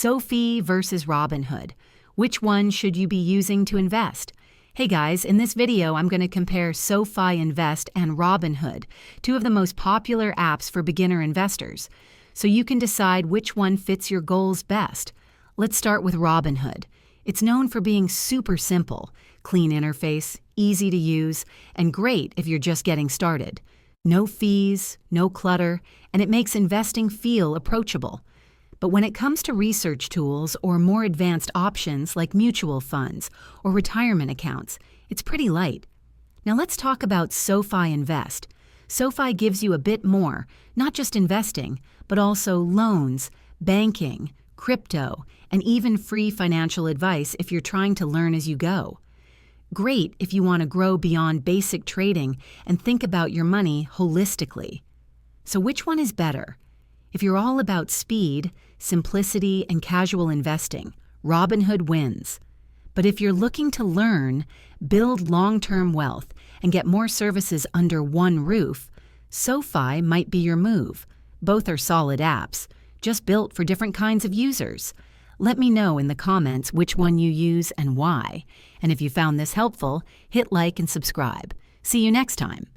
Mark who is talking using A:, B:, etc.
A: SoFi versus Robinhood. Which one should you be using to invest? Hey guys, in this video I'm going to compare SoFi Invest and Robinhood, two of the most popular apps for beginner investors, so you can decide which one fits your goals best. Let's start with Robinhood. It's known for being super simple, clean interface, easy to use, and great if you're just getting started. No fees, no clutter, and it makes investing feel approachable. But when it comes to research tools or more advanced options like mutual funds or retirement accounts, it's pretty light. Now let's talk about SoFi Invest. SoFi gives you a bit more, not just investing, but also loans, banking, crypto, and even free financial advice if you're trying to learn as you go. Great if you want to grow beyond basic trading and think about your money holistically. So which one is better? If you're all about speed, simplicity, and casual investing, Robinhood wins. But if you're looking to learn, build long-term wealth, and get more services under one roof, SoFi might be your move. Both are solid apps, just built for different kinds of users. Let me know in the comments which one you use and why. And if you found this helpful, hit like and subscribe. See you next time.